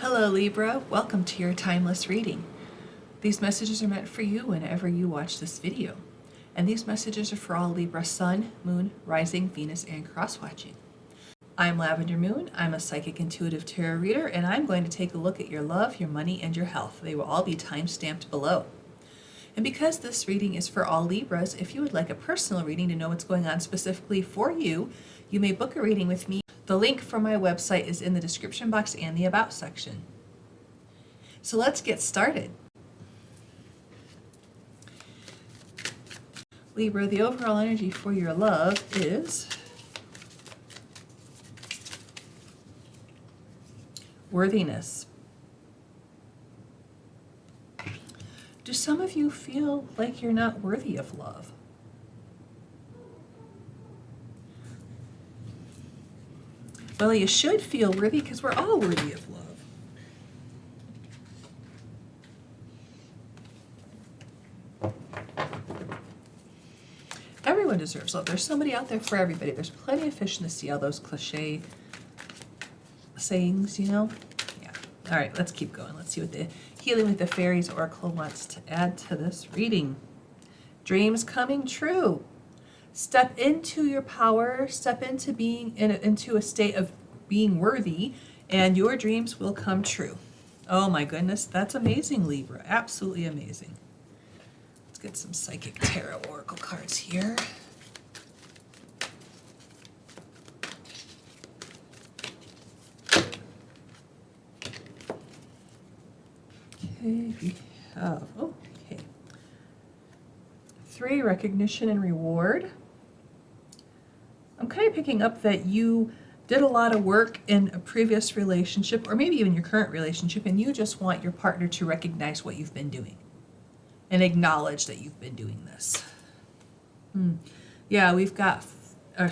Hello Libra, welcome to your timeless reading. These messages are meant for you whenever you watch this video. And these messages are for all Libra Sun, Moon, Rising, Venus, and cross-watching. I'm Lavender Moon, I'm a psychic intuitive tarot reader, and I'm going to take a look at your love, your money, and your health. They will all be time-stamped below. And because this reading is for all Libras, if you would like a personal reading to know what's going on specifically for you, you may book a reading with me. The link for my website is in the description box and the About section. So let's get started. Libra, the overall energy for your love is worthiness. Do some of you feel like you're not worthy of love? Well, you should feel worthy because we're all worthy of love. Everyone deserves love. There's somebody out there for everybody. There's plenty of fish in the sea, all those cliche sayings, you know? Yeah. All right, let's keep going. Let's see what the Healing with the Fairies Oracle wants to add to this reading. Dreams coming true. Step into your power, step into being into a state of being worthy, and your dreams will come true. Oh my goodness, that's amazing, Libra. Absolutely amazing. Let's get some Psychic Tarot Oracle cards here. Okay, we have, okay. 3, recognition and reward. I'm kind of picking up that you did a lot of work in a previous relationship, or maybe even your current relationship, and you just want your partner to recognize what you've been doing and acknowledge that you've been doing this. Yeah, we've got,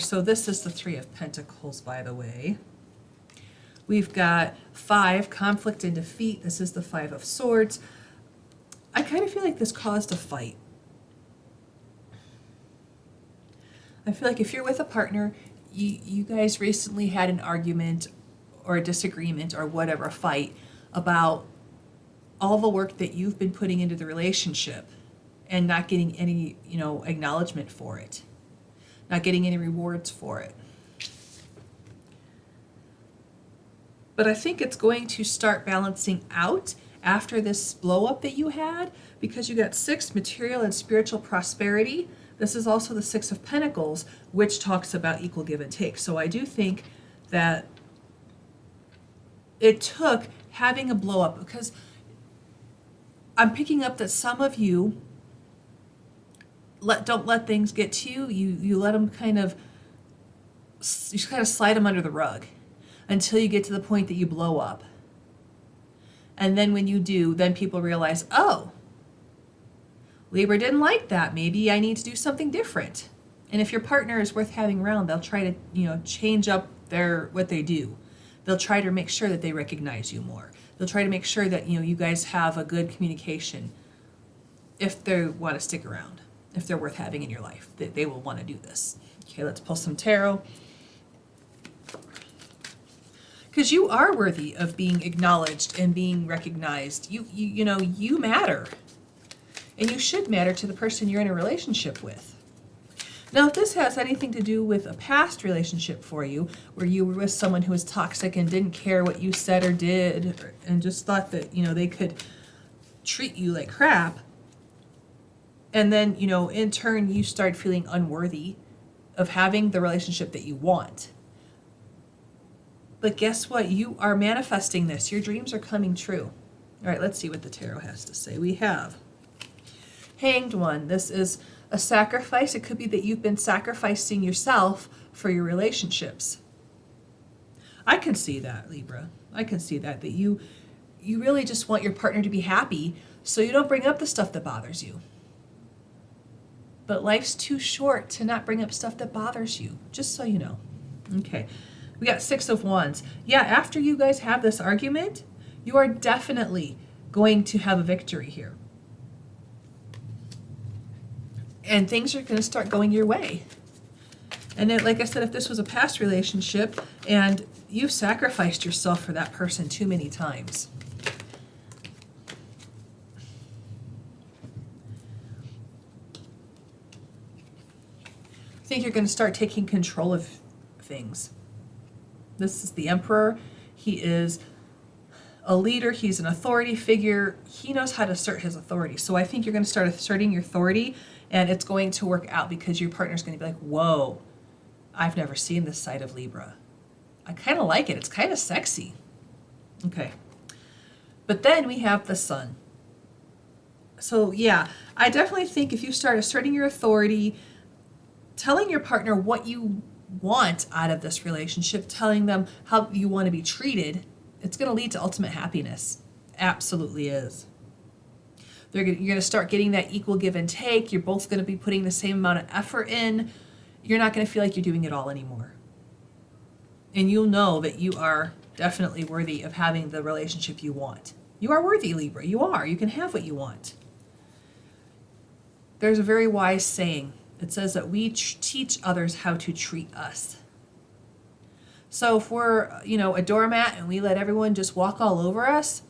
so this is the 3 of Pentacles, by the way. We've got 5, conflict and defeat. This is the 5 of Swords. I kind of feel like this caused a fight. I feel like if you're with a partner, you guys recently had an argument or a disagreement or whatever, a fight about all the work that you've been putting into the relationship and not getting any, acknowledgement for it, not getting any rewards for it. But I think it's going to start balancing out after this blow up that you had, because you got 6, material and spiritual prosperity. This is also the 6 of Pentacles, which talks about equal give and take. So I do think that it took having a blow up, because I'm picking up that some of you don't let things get to you. You let them you just kind of slide them under the rug until you get to the point that you blow up. And then when you do, then people realize, oh, Libra didn't like that. Maybe I need to do something different. And if your partner is worth having around, they'll try to, change up what they do. They'll try to make sure that they recognize you more. They'll try to make sure that, you guys have a good communication if they want to stick around, if they're worth having in your life. They will want to do this. Okay, let's pull some tarot. Because you are worthy of being acknowledged and being recognized. You matter. And you should matter to the person you're in a relationship with. Now, if this has anything to do with a past relationship for you, where you were with someone who was toxic and didn't care what you said or did, and just thought that, they could treat you like crap, and then, in turn, you start feeling unworthy of having the relationship that you want. But guess what? You are manifesting this. Your dreams are coming true. All right, let's see what the tarot has to say. We have Hanged One. This is a sacrifice. It could be that you've been sacrificing yourself for your relationships. I can see that, Libra. I can see that you really just want your partner to be happy, so you don't bring up the stuff that bothers you. But life's too short to not bring up stuff that bothers you, just so you know. Okay, we got 6 of Wands. Yeah, after you guys have this argument, you are definitely going to have a victory here. And things are going to start going your way. And then, like I said, if this was a past relationship and you've sacrificed yourself for that person too many times. I think you're going to start taking control of things. This is the Emperor. He is a leader. He's an authority figure. He knows how to assert his authority. So I think you're going to start asserting your authority, and it's going to work out because your partner's going to be like, whoa, I've never seen this side of Libra. I kind of like it. It's kind of sexy. Okay. But then we have the Sun. So yeah, I definitely think if you start asserting your authority, telling your partner what you want out of this relationship, telling them how you want to be treated, it's going to lead to ultimate happiness. Absolutely is. You're going to start getting that equal give and take. You're both going to be putting the same amount of effort in. You're not going to feel like you're doing it all anymore. And you'll know that you are definitely worthy of having the relationship you want. You are worthy, Libra. You are. You can have what you want. There's a very wise saying. It says that we teach others how to treat us. So if we're, a doormat and we let everyone just walk all over us,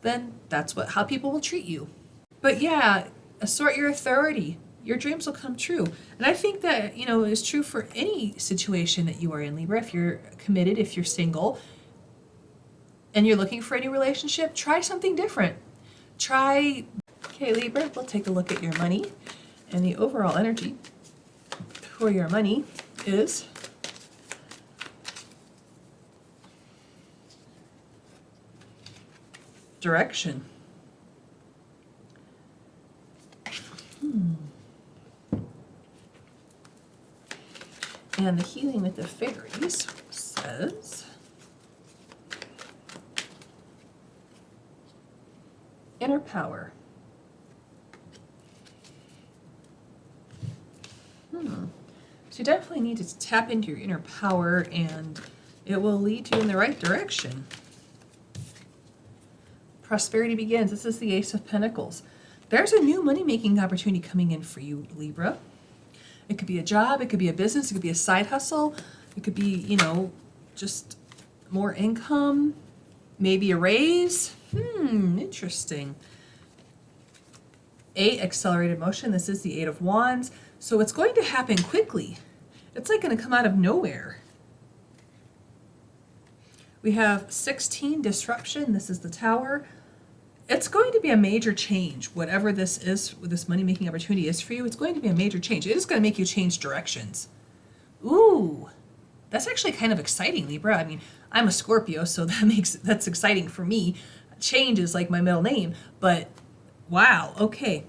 then that's how people will treat you. But yeah, assert your authority. Your dreams will come true. And I think that, is true for any situation that you are in, Libra. If you're committed, if you're single, and you're looking for any relationship, try something different. Okay, Libra, we'll take a look at your money. And the overall energy for your money is direction. And the healing with the fairies says inner power. So you definitely need to tap into your inner power, and it will lead you in the right direction. Prosperity begins. This is the Ace of Pentacles. There's a new money-making opportunity coming in for you, Libra. It could be a job, it could be a business, it could be a side hustle, it could be, just more income, maybe a raise. Interesting. 8, accelerated motion. This is the 8 of Wands. So it's going to happen quickly. It's like going to come out of nowhere. We have 16, disruption. This is the Tower. It's going to be a major change. Whatever this is, this money-making opportunity is for you, it's going to be a major change. It is going to make you change directions. Ooh, that's actually kind of exciting, Libra. I mean, I'm a Scorpio, so that's exciting for me. Change is like my middle name, but wow, okay.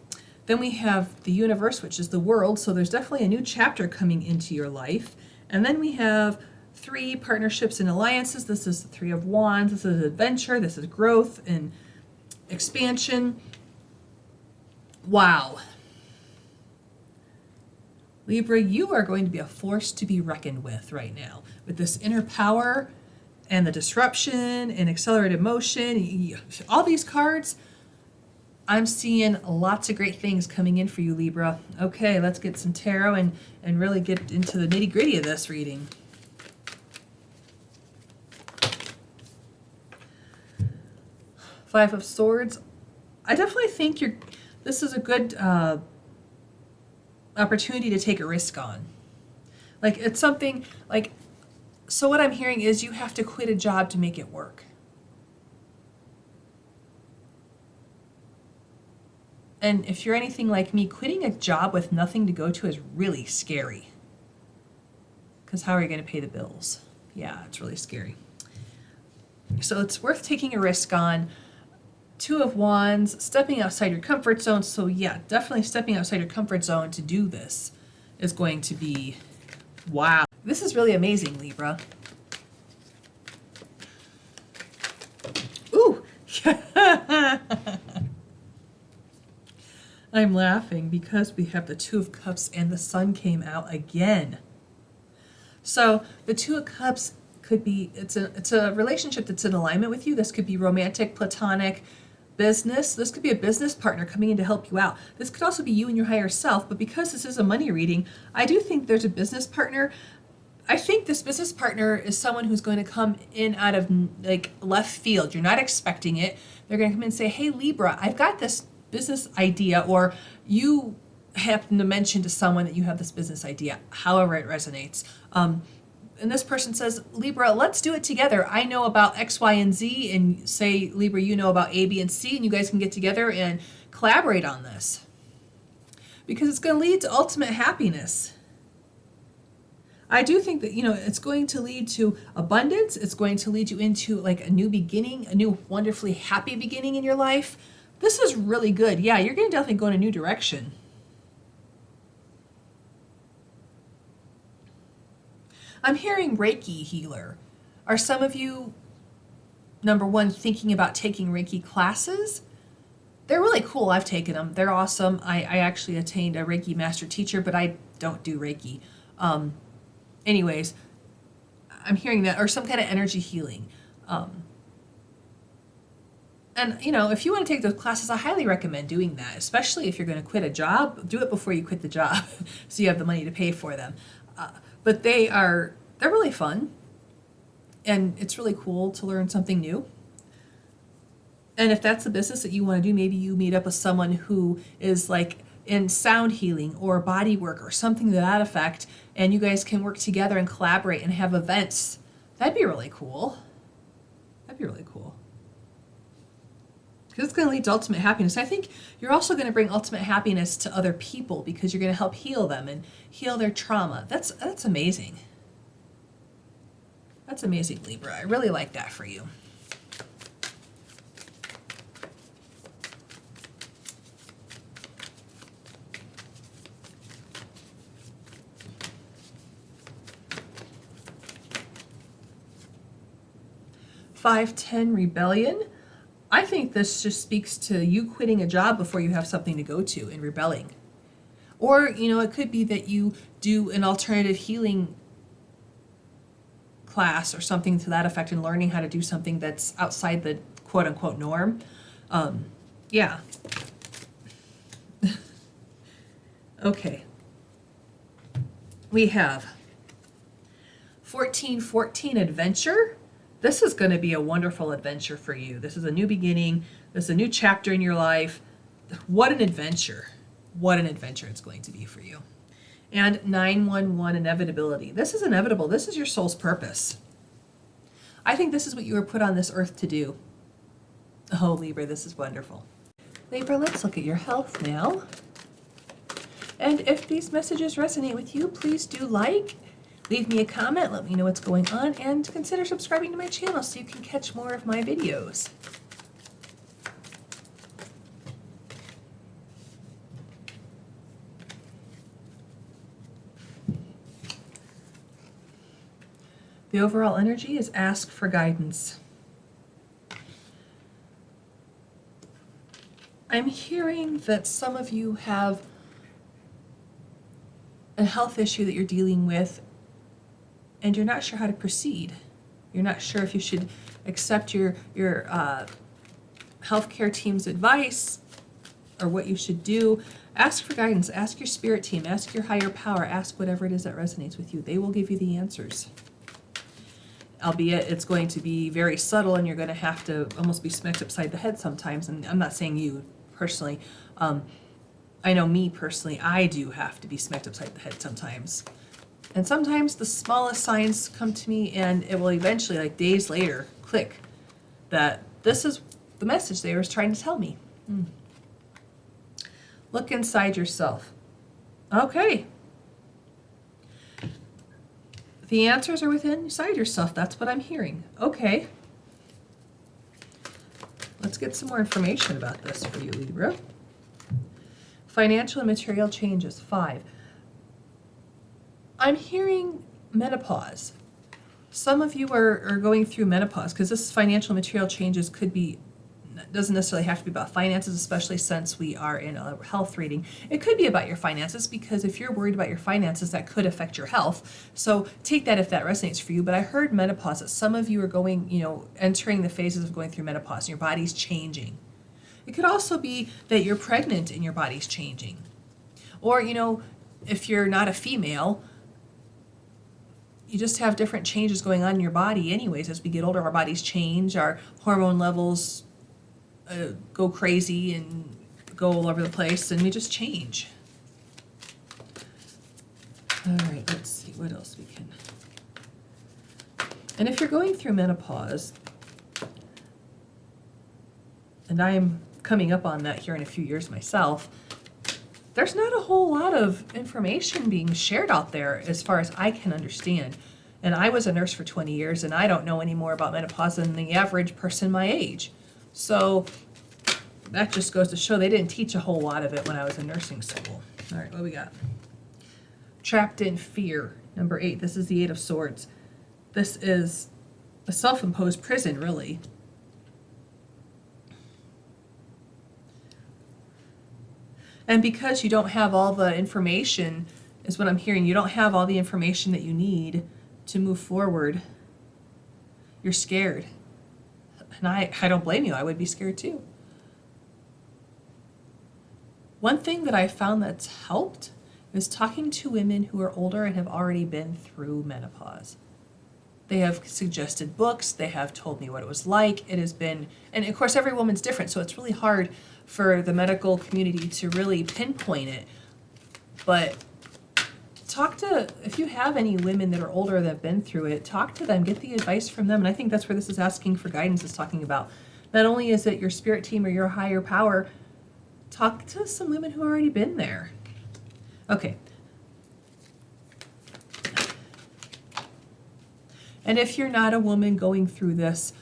Then we have the universe, which is the world. So there's definitely a new chapter coming into your life. And then we have 3 partnerships and alliances. This is the 3 of Wands. This is adventure. This is growth and expansion. Wow. Libra, you are going to be a force to be reckoned with right now. With this inner power and the disruption and accelerated motion, all these cards, I'm seeing lots of great things coming in for you, Libra. Okay, let's get some tarot and really get into the nitty-gritty of this reading. Five of Swords. I definitely think this is a good opportunity to take a risk on. Like, it's something like, so what I'm hearing is you have to quit a job to make it work. And if you're anything like me, quitting a job with nothing to go to is really scary. Because how are you going to pay the bills? Yeah, it's really scary. So it's worth taking a risk on. 2 of Wands, stepping outside your comfort zone. So yeah, definitely stepping outside your comfort zone to do this is going to be, wow. This is really amazing, Libra. Ooh. I'm laughing because we have the 2 of Cups and the Sun came out again. So the 2 of Cups could be, it's a relationship that's in alignment with you. This could be romantic, platonic, business. This could be a business partner coming in to help you out. This could also be you and your higher self, but because this is a money reading, I do think there's a business partner. I think this business partner is someone who's going to come in out of like left field. You're not expecting it. They're going to come in and say, hey, Libra, I've got this business idea, or you happen to mention to someone that you have this business idea, however it resonates. And this person says, Libra, let's do it together. I know about X, Y, and Z, and say, Libra, you know about A, B, and C, and you guys can get together and collaborate on this. Because it's going to lead to ultimate happiness. I do think that, it's going to lead to abundance. It's going to lead you into like a new beginning, a new wonderfully happy beginning in your life. This is really good. Yeah, you're going to definitely go in a new direction. I'm hearing Reiki healer. Are some of you, number one, thinking about taking Reiki classes? They're really cool. I've taken them. They're awesome. I actually attained a Reiki master teacher, but I don't do Reiki. Anyways, I'm hearing that, or some kind of energy healing. And, if you want to take those classes, I highly recommend doing that, especially if you're going to quit a job. Do it before you quit the job so you have the money to pay for them. But they're really fun, and it's really cool to learn something new. And if that's the business that you want to do, maybe you meet up with someone who is like in sound healing or body work or something to that effect, and you guys can work together and collaborate and have events. That'd be really cool. That'd be really cool. Because it's going to lead to ultimate happiness. I think you're also going to bring ultimate happiness to other people because you're going to help heal them and heal their trauma. That's amazing. That's amazing, Libra. I really like that for you. $5-10 rebellion. I think this just speaks to you quitting a job before you have something to go to and rebelling. Or, it could be that you do an alternative healing class or something to that effect and learning how to do something that's outside the quote unquote norm. Yeah. Okay. We have 1414 adventure. This is going to be a wonderful adventure for you. This is a new beginning. This is a new chapter in your life. What an adventure. What an adventure it's going to be for you. And 911 inevitability. This is inevitable. This is your soul's purpose. I think this is what you were put on this earth to do. Oh, Libra, this is wonderful. Libra, let's look at your health now. And if these messages resonate with you, please do leave me a comment, let me know what's going on, and consider subscribing to my channel so you can catch more of my videos. The overall energy is ask for guidance. I'm hearing that some of you have a health issue that you're dealing with and you're not sure how to proceed. You're not sure if you should accept your healthcare team's advice or what you should do. Ask for guidance. Ask your spirit team. Ask your higher power. Ask whatever it is that resonates with you. They will give you the answers. Albeit it's going to be very subtle and you're going to have to almost be smacked upside the head sometimes. And I'm not saying you personally. I know me personally, I do have to be smacked upside the head sometimes. And sometimes the smallest signs come to me and it will eventually, like days later, click that this is the message they were trying to tell me. Look inside yourself. Okay. The answers are within inside yourself. That's what I'm hearing. Okay. Let's get some more information about this for you, Libra. Financial and material changes. 5. I'm hearing menopause. Some of you are going through menopause because this financial material changes doesn't necessarily have to be about finances, especially since we are in a health reading. It could be about your finances because if you're worried about your finances, that could affect your health. So take that if that resonates for you. But I heard menopause, that some of you are entering the phases of going through menopause and your body's changing. It could also be that you're pregnant and your body's changing. Or, if you're not a female, you just have different changes going on in your body anyways. As we get older, our bodies change, our hormone levels go crazy and go all over the place, and we just change. All right, let's see what else we can. And if you're going through menopause, and I'm coming up on that here in a few years myself, there's not a whole lot of information being shared out there as far as I can understand. And I was a nurse for 20 years, and I don't know any more about menopause than the average person my age. So that just goes to show they didn't teach a whole lot of it when I was in nursing school. All right, what we got? Trapped in fear, number 8. This is the 8 of Swords. This is a self-imposed prison, really. And because you don't have all the information, is what I'm hearing, you don't have all the information that you need to move forward. You're scared. And I don't blame you. I would be scared too. One thing that I found that's helped is talking to women who are older and have already been through menopause. They have suggested books. They have told me what it was like. It has been, and of course every woman's different, so it's really hard for the medical community to really pinpoint it. But if you have any women that are older that have been through it, talk to them, get the advice from them. And I think that's where this is asking for guidance, is talking about. Not only is it your spirit team or your higher power, talk to some women who have already been there. Okay. And if you're not a woman going through this,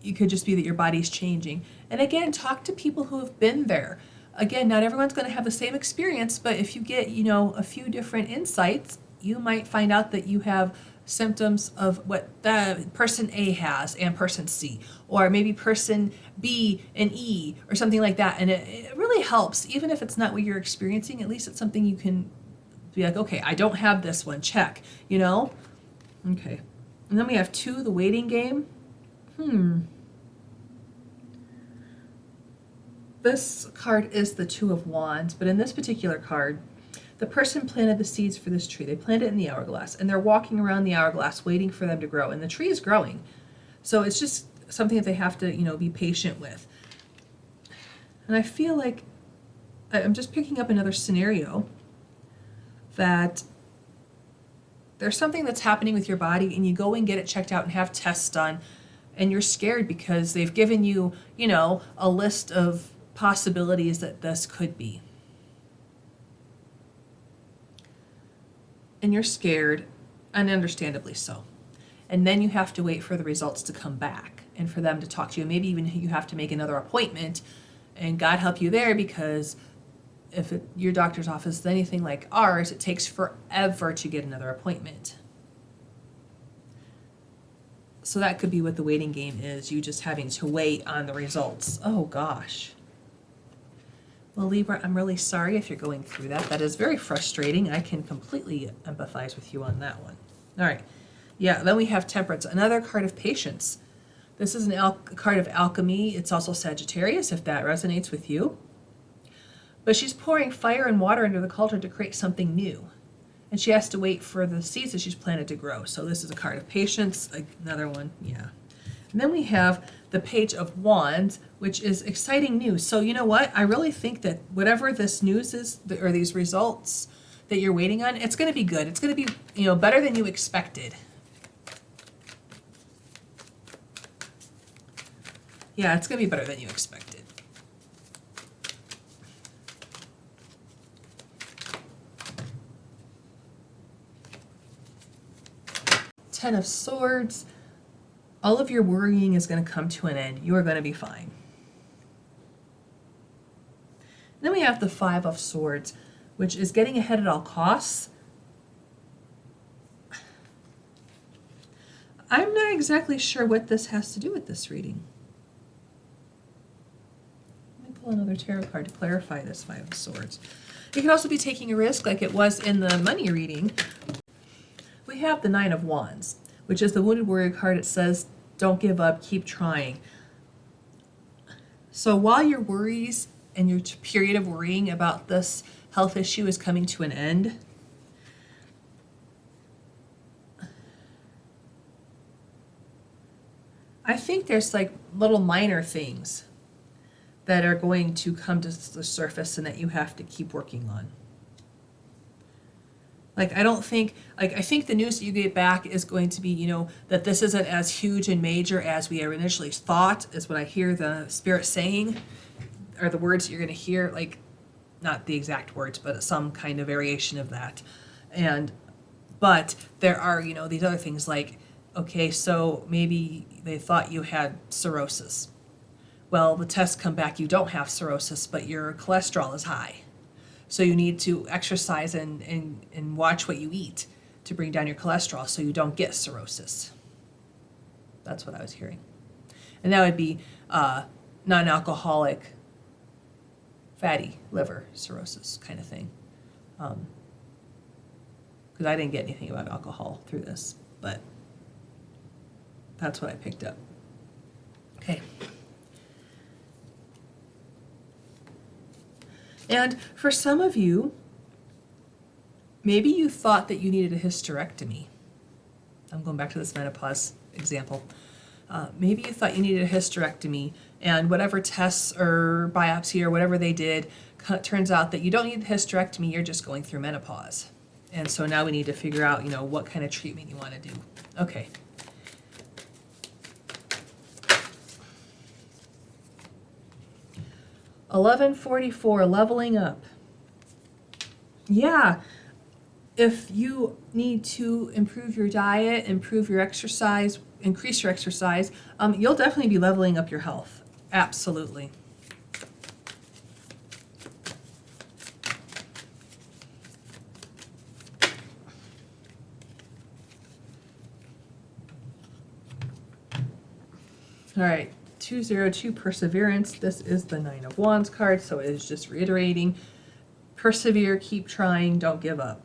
it could just be that your body's changing. And again, talk to people who have been there. Again, not everyone's going to have the same experience, but if you get, a few different insights, you might find out that you have symptoms of what the person A has and person C, or maybe person B and E, or something like that. And it really helps, even if it's not what you're experiencing. At least it's something you can be like, okay, I don't have this one, check, Okay. And then we have 2, the waiting game. This card is the 2 of Wands, but in this particular card, the person planted the seeds for this tree. They planted it in the hourglass, and they're walking around the hourglass waiting for them to grow, and the tree is growing. So it's just something that they have to, be patient with. And I feel like I'm just picking up another scenario that there's something that's happening with your body, and you go and get it checked out and have tests done, and you're scared because they've given you, a list of possibilities that this could be. And you're scared, and understandably so. And then you have to wait for the results to come back and for them to talk to you. Maybe even you have to make another appointment, and God help you there, because if your doctor's office is anything like ours, it takes forever to get another appointment. So that could be what the waiting game is, you just having to wait on the results. Oh gosh. Well, Libra, I'm really sorry if you're going through that. That is very frustrating. I can completely empathize with you on that one. All right. Yeah, then we have Temperance, another card of patience. This is a card of alchemy. It's also Sagittarius, if that resonates with you. But she's pouring fire and water into the cauldron to create something new. And she has to wait for the seeds that she's planted to grow. So this is a card of patience, another one, yeah. And then we have the Page of Wands, which is exciting news. So you know what? I really think that whatever this news is, or these results that you're waiting on, it's going to be good. It's going to be, better than you expected. Yeah, it's going to be better than you expected. Ten of Swords. All of your worrying is going to come to an end. You are going to be fine. Then we have the Five of Swords, which is getting ahead at all costs. I'm not exactly sure what this has to do with this reading. Let me pull another tarot card to clarify this Five of Swords. You could also be taking a risk like it was in the money reading. We have the Nine of Wands, which is the Wounded Warrior card. It says, don't give up, keep trying. So while your worries and your period of worrying about this health issue is coming to an end, I think there's like little minor things that are going to come to the surface and that you have to keep working on. Like, I think the news that you get back is going to be, you know, that this isn't as huge and major as we initially thought, is what I hear the Spirit saying, are the words that you're going to hear, like, not the exact words, but some kind of variation of that. But there are, you know, these other things like, okay, so maybe they thought you had cirrhosis. Well, the tests come back, you don't have cirrhosis, but your cholesterol is high. So you need to exercise and watch what you eat to bring down your cholesterol so you don't get cirrhosis. That's what I was hearing. And that would be non-alcoholic fatty liver cirrhosis kind of thing. Because I didn't get anything about alcohol through this, but that's what I picked up. Okay. And for some of you, maybe you thought that you needed a hysterectomy. I'm going back to this menopause example. Maybe you thought you needed a hysterectomy, and whatever tests or biopsy or whatever they did, turns out that you don't need the hysterectomy, you're just going through menopause. And so now we need to figure out, you know, what kind of treatment you want to do. Okay. $11.44, leveling up. Yeah, if you need to improve your diet, improve your exercise, increase your exercise, you'll definitely be leveling up your health. Absolutely. All right, 202, perseverance. This is the 9 of Wands card, so it is just reiterating, persevere, keep trying, don't give up,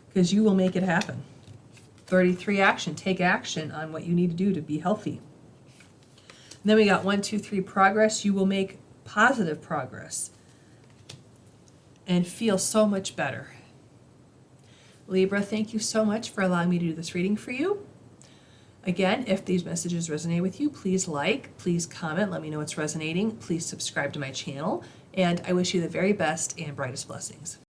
because you will make it happen. 33, action. Take action on what you need to do to be healthy. And then we got 1, 2, 3, progress. You will make positive progress and feel so much better. Libra, thank you so much for allowing me to do this reading for you. Again, if these messages resonate with you, please like, please comment, let me know what's resonating. Please subscribe to my channel, and I wish you the very best and brightest blessings.